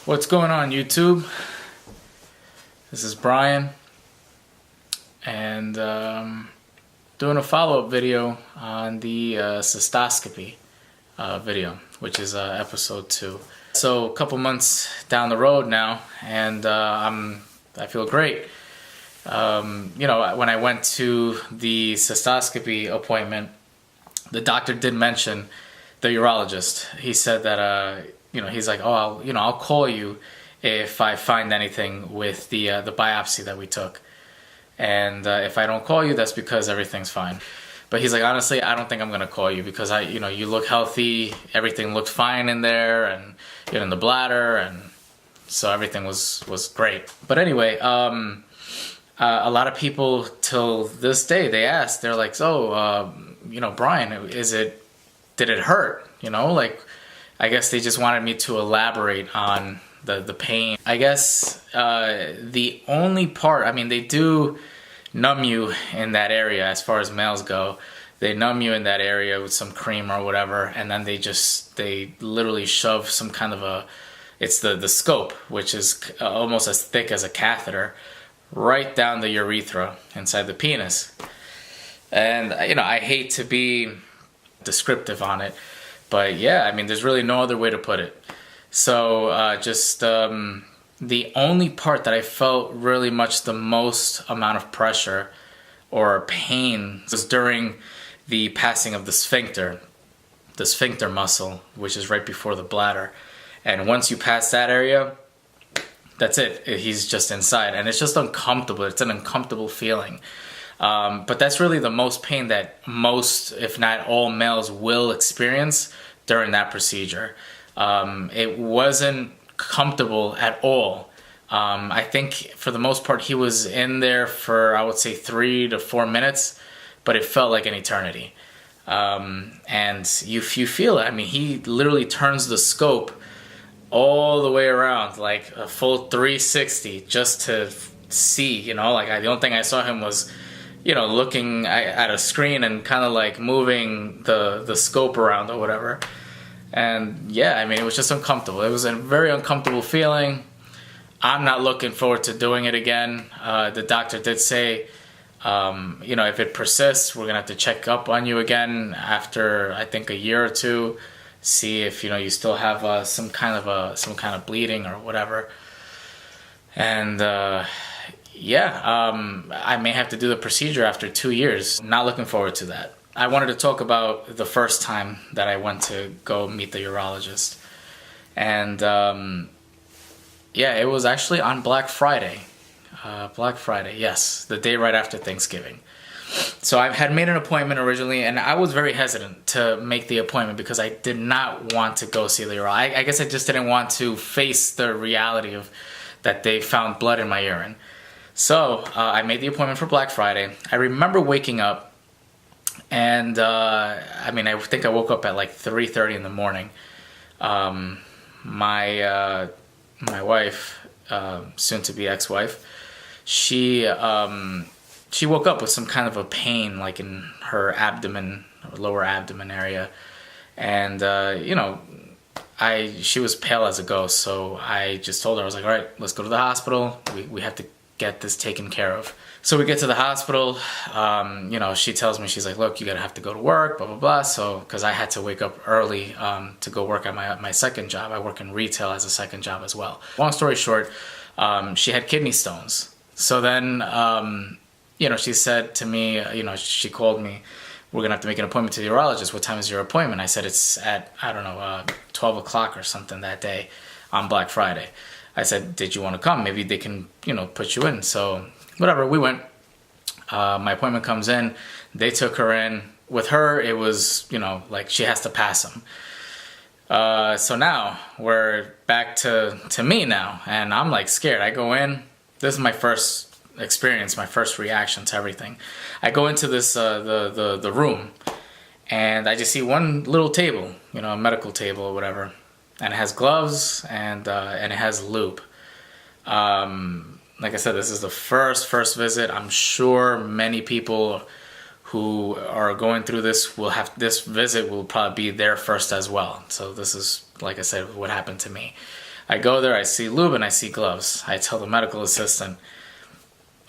What's going on, YouTube? This is Brian, and doing a follow-up video on the cystoscopy video, which is episode 2. So a couple months down the road now, and I feel great. You know, when I went to the cystoscopy appointment, the doctor did mention the urologist. He said that you know, he's like, oh, I'll call you if I find anything with the biopsy that we took. And if I don't call you, that's because everything's fine. But he's like, honestly, I don't think I'm gonna call you because you look healthy. Everything looked fine in there, and you're in the bladder, and so everything was great. But anyway, a lot of people till this day, they ask, they're like, so, you know, Brian, did it hurt? You know, like, I guess they just wanted me to elaborate on the pain. I guess the only part, I mean, they do numb you in that area as far as males go. They numb you in that area with some cream or whatever, and then they literally shove some kind of it's the scope, which is almost as thick as a catheter, right down the urethra inside the penis. And, you know, I hate to be descriptive on it, but yeah, I mean, there's really no other way to put it. So the only part that I felt really much the most amount of pressure or pain was during the passing of the sphincter muscle, which is right before the bladder. And once you pass that area, that's it. He's just inside, and it's just uncomfortable. It's an uncomfortable feeling. But that's really the most pain that most, if not all, males will experience during that procedure. It wasn't comfortable at all. I think for the most part he was in there for, I would say, 3 to 4 minutes, but it felt like an eternity. And you feel it. I mean, he literally turns the scope all the way around, like a full 360, just to see, you know, like the only thing I saw him was, you know, looking at a screen and kind of like moving the scope around or whatever. And yeah, I mean, it was just uncomfortable. It was a very uncomfortable feeling. I'm not looking forward to doing it again. The doctor did say, you know, if it persists, we're gonna have to check up on you again after, I think, a year or two, see if, you know, you still have some kind of bleeding or whatever. And yeah, I may have to do the procedure after 2 years. Not looking forward to that. I wanted to talk about the first time that I went to go meet the urologist. And yeah, it was actually on Black Friday. Black Friday, yes, the day right after Thanksgiving. So I had made an appointment originally, and I was very hesitant to make the appointment because I did not want to go see the urologist. I guess I just didn't want to face the reality of that they found blood in my urine. So I made the appointment for Black Friday. I remember waking up, and I mean, I think I woke up at like 3:30 in the morning. My wife, soon-to-be ex-wife, she woke up with some kind of a pain, like in her abdomen, or lower abdomen area, and you know, she was pale as a ghost. So I just told her, I was like, all right, let's go to the hospital. We have to get this taken care of. So we get to the hospital, you know, she tells me, she's like, look, you're gonna have to go to work, blah, blah, blah. So, because I had to wake up early to go work at my second job. I work in retail as a second job as well. Long story short, she had kidney stones. So then, you know, she said to me, you know, she called me, we're gonna have to make an appointment to the urologist. What time is your appointment? I said, it's at, I don't know, 12 o'clock or something that day on Black Friday. I said, did you want to come? Maybe they can, you know, put you in. So whatever, we went. My appointment comes in. They took her in. With her, it was, you know, like she has to pass them. So now we're back to me now, and I'm like scared. I go in. This is my first experience, my first reaction to everything. I go into this the room, and I just see one little table, you know, a medical table or whatever. And it has gloves, and it has lube. Like I said, this is the first visit. I'm sure many people who are going through this this visit will probably be there first as well. So this is, like I said, what happened to me. I go there, I see lube and I see gloves. I tell the medical assistant,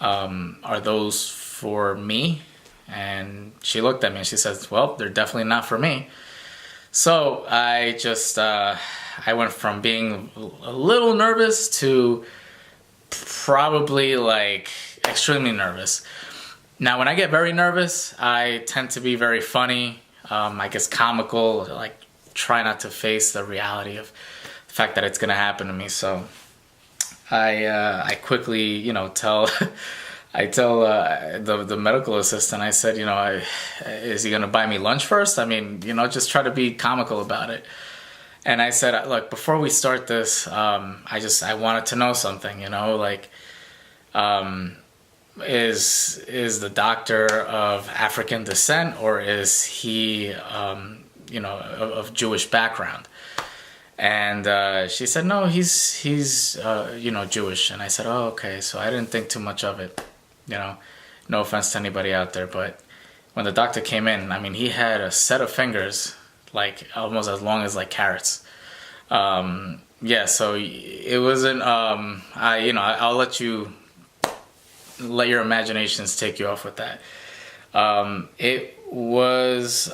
are those for me? And she looked at me and she says, well, they're definitely not for me. So I just, I went from being a little nervous to probably like extremely nervous. Now, when I get very nervous, I tend to be very funny, I guess comical, like try not to face the reality of the fact that it's gonna happen to me. So I quickly, you know, I tell the medical assistant, I said, you know, is he gonna buy me lunch first? I mean, you know, just try to be comical about it. And I said, look, before we start this, I wanted to know something, you know, like, is the doctor of African descent, or is he, you know, of Jewish background? And she said, no, he's you know, Jewish. And I said, oh, okay. So I didn't think too much of it, you know, no offense to anybody out there. But when the doctor came in, I mean, he had a set of fingers, like almost as long as like carrots. Yeah, so it wasn't, you know, I'll let your imaginations take you off with that. It was,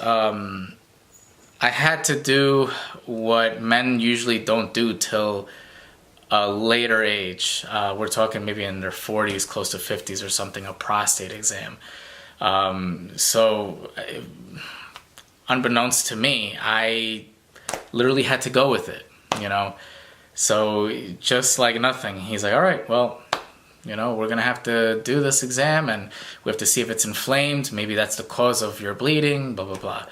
I had to do what men usually don't do till a later age. We're talking maybe in their 40s, close to 50s or something, a prostate exam. So unbeknownst to me, I literally had to go with it, you know. So just like nothing, he's like, all right, well, you know, we're gonna have to do this exam and we have to see if it's inflamed. Maybe that's the cause of your bleeding, blah, blah, blah.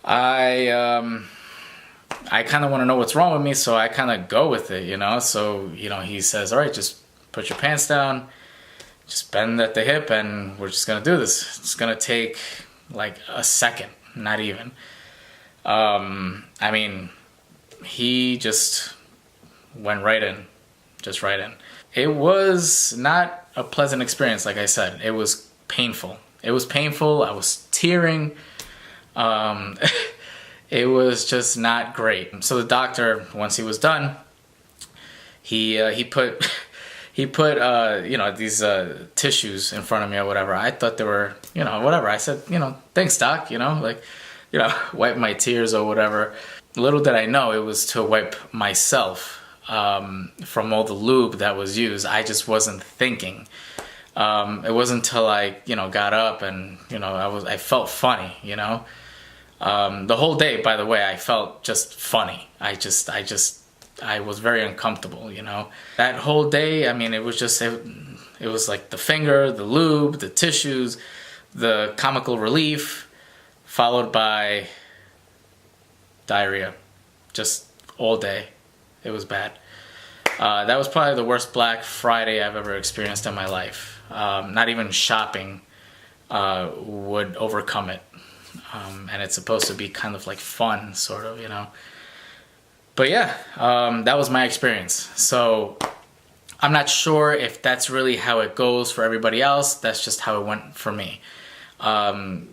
I kind of want to know what's wrong with me, so I kind of go with it, you know. So, you know, he says, all right, just put your pants down, just bend at the hip, and we're just gonna do this. It's gonna take like a second, not even. I mean, he just went right in, just right in. It was not a pleasant experience, like I said. It was painful. It was painful. I was tearing. It was just not great. So the doctor, once he was done, he put you know, these tissues in front of me or whatever. I thought they were, you know, whatever. I said, you know, thanks, doc. You know, like, you know, wipe my tears or whatever. Little did I know it was to wipe myself from all the lube that was used. I just wasn't thinking. It wasn't until I, you know, got up and, you know, I felt funny, you know. The whole day, by the way, I felt just funny. I was very uncomfortable, you know. That whole day, I mean, it was just, it was like the finger, the lube, the tissues, the comical relief, followed by diarrhea, just all day. It was bad. That was probably the worst Black Friday I've ever experienced in my life. Not even shopping would overcome it. And it's supposed to be kind of like fun, sort of, you know. But yeah, that was my experience. So I'm not sure if that's really how it goes for everybody else. That's just how it went for me.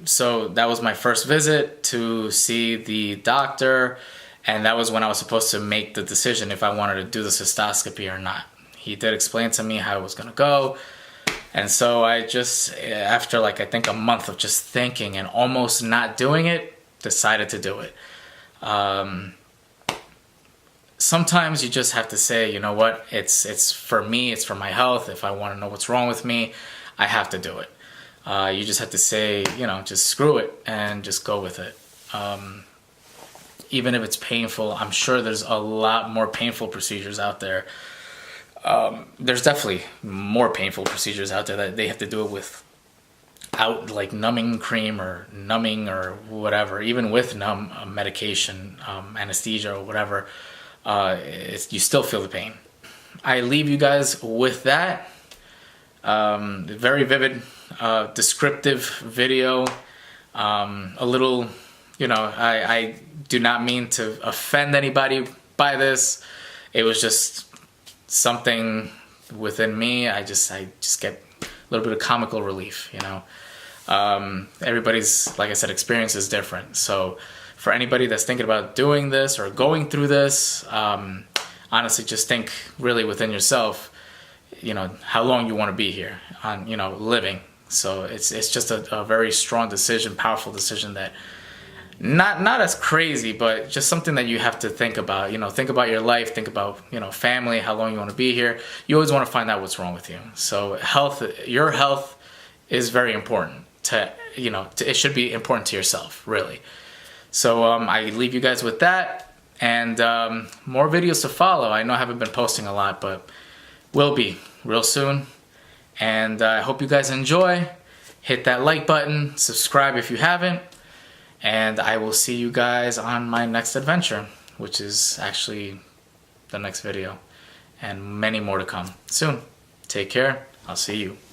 So that was my first visit to see the doctor. And that was when I was supposed to make the decision if I wanted to do the cystoscopy or not. He did explain to me how it was going to go. And so I just, after like I think a month of just thinking and almost not doing it, decided to do it. Sometimes you just have to say, you know what, it's for me, it's for my health. If I want to know what's wrong with me, I have to do it. You just have to say, you know, just screw it and just go with it. Even if it's painful, I'm sure there's a lot more painful procedures out there. There's definitely more painful procedures out there that they have to do it without like numbing cream or numbing or whatever, even with medication, anesthesia or whatever, you still feel the pain. I leave you guys with that. Very vivid, descriptive video, a little, you know, I do not mean to offend anybody by this. It was just something within me. I just get a little bit of comical relief, you know. Everybody's, like I said, experience is different. So for anybody that's thinking about doing this or going through this, honestly just think really within yourself, you know, how long you want to be here on, you know, living. So it's just a very strong decision, powerful decision that not as crazy, but just something that you have to think about. You know, think about your life, think about, you know, family, how long you want to be here. You always want to find out what's wrong with you. So health, your health is very important to, you know, it should be important to yourself, really. So I leave you guys with that, and more videos to follow. I know I haven't been posting a lot, but will be real soon. And I hope you guys enjoy. Hit that like button, subscribe if you haven't, and I will see you guys on my next adventure, which is actually the next video, and many more to come soon. Take care. I'll see you.